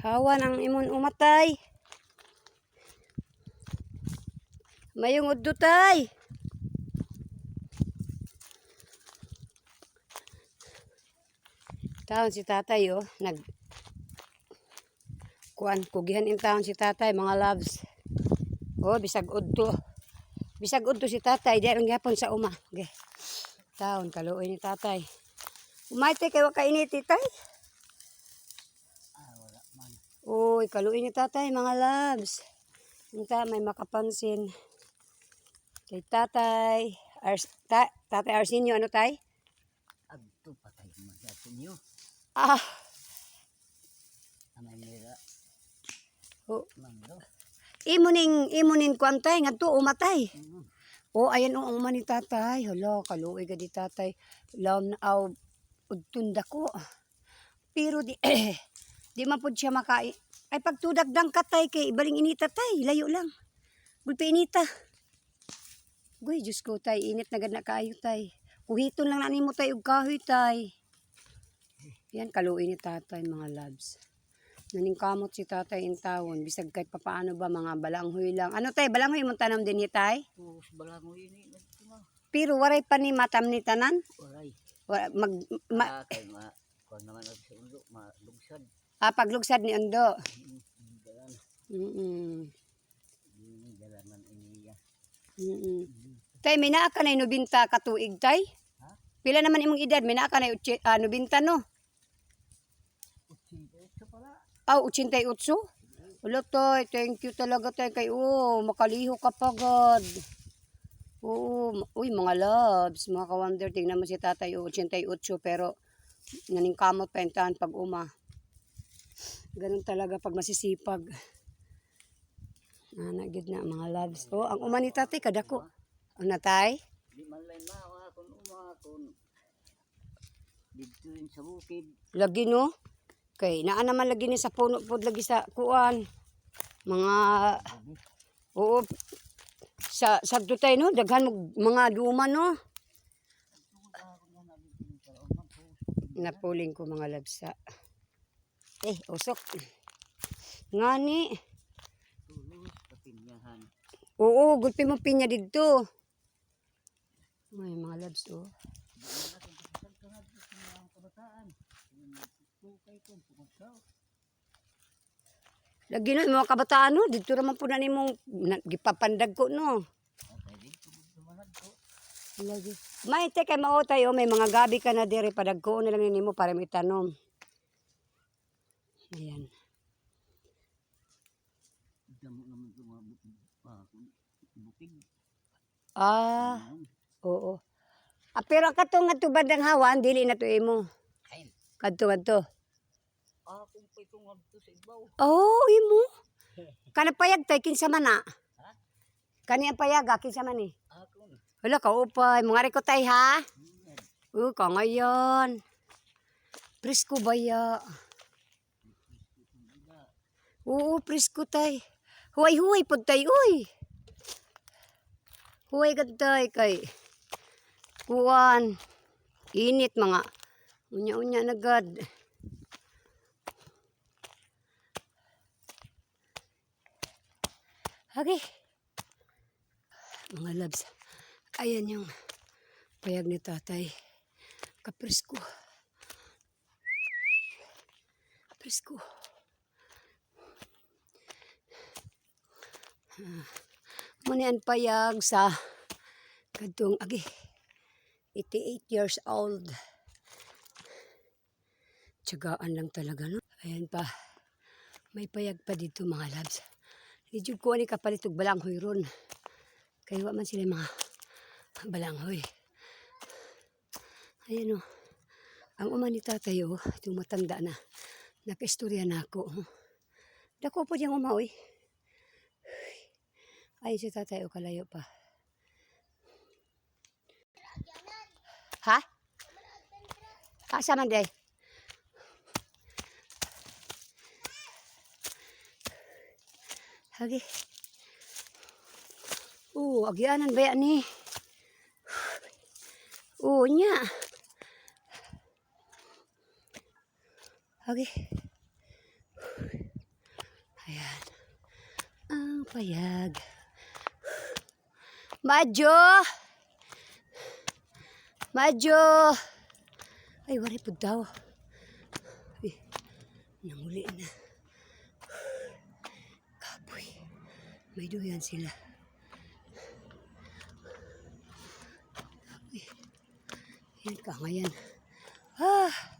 Hawan ang imon umatay. Mayong udto tay. Taon si tatay oh, kuan kugihan in taon si tatay mga loves. Oh, bisag udto. Bisag udto si tatay di ang gyapon sa uma. Okay. Taon kaluoy ni tatay. Umayte kay wa kainiti tay. Uy, kaluoy ni tatay mga loves. Unta may makapansin. Kay tatay, tatay Arsenio ano tay? Agto patay magasin niyo. Ah, Amay mira. oh. Manglo. Imunin kuantay ngadto umatay. Mm. Oh, ayan oh, ang mani tatay. Hala, kaluoy gadi tatay. Lam na aw udtunda ko. Pero di di man pud siya makai. Ay pagtudagdang katay kay ibaling inita tay, layo lang. Gulpi inita. Guy, Diyos ko tay, init na gad na kaayo tay. Kuhiton lang na nimo tay og kahoy tay. Yan kaluoy ni tatay mga loves. Naningkamot si tatay in tawon bisag kahit papaano ba mga balanghoy lang. Ano tay, balanghoy mo tanam din ni tay? Pus balangoy ni nagtuma. Pero waray pa ni matam ni tanan. Oray. Kay Kung naman ang sa ulo, malugsad. paglugsad ni Undo. Dalan. Dalaman iniya. Tay, may naa ka na 90 katuig tay? Ha? Pila naman imong edad? May naa ka na 90 no? 88 pala. 88? Ulo tay, thank you talaga tay kay makaliho ka pagod. Oo, uy mga loves, mga ka-wonder, tingnan mo si tatay 88 pero naningkamot pa yung tahan pag uma. Ganun talaga pag masisipag. Nanagid na mga loves. Oh, ang uma ni tatay kadako. Ano na tay? Di man lay mawa kung dito rin sa bukid. Lagi no? Kay naa naman lagi ni sa puno pod lagi sa kuan. Mga oo sa dutay no, daghan mga luma no. Napuling ko mga labsa. Usok. Ngani. Tulos kapinyahan. Oo, gulpi mo pinya dito. Ay, mga labs oh. Lagi no, mga kabataan no, dito naman po na ni mong gipapandag ko no. Lagi. May kay mao tayo, may mga gabi ka na dire padagko na lang nimo para may tanom. Ayan. Oo. Pero katong nga tubad ng hawan, dili na to imo. Kadto. Kung pa itong ngadto sa ibaw. Oh, imo. Kana payag tay kinsa man na? Kani ang payag kinsa man ni? Wala ka upay, mga reko tay ha. Ka ngayon. Presko baya. Oo, presko tay. Huway pud tay uy. Huway gad tay kay kuan. Init mga unya na gad. Okay. Mga labs. Ayan yung payag ni tatay. Kapresko. Presko. Muna ang payag sa kadtong 88 years old. Tiyagaan lang talaga no. Ayan pa. May payag pa dito mga labs. Idjud ko ani kapalit og balanghoy ron. Kay wa man sila mga balanghoy. Ayan o. Ang uma ni tatay o. Itong matanda na. Nakaistorya na ako. Dako po diyang uma oy. Ay si tatay o kalayo pa. Ha? Asa man day? Hagi. Agyanan ba yan ni? Nya. Hagi. Ayan. Ang payag. Madjo! Madjo! Ay, wari po daw. Ay, namuli na. Kapoy. May duyan sila. Kapoy. Yan ka ngayon. Ah!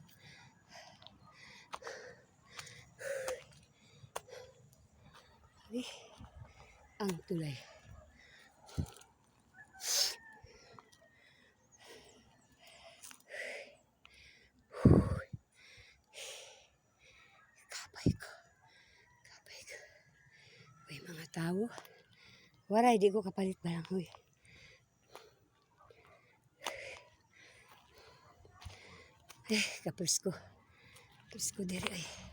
Ay, ang tulay. Kapay ko. Kapay ko. Uy, mga tao. Waray, di ko kapalit balang. Uy. Kapos ko. Kapos ko diri ay.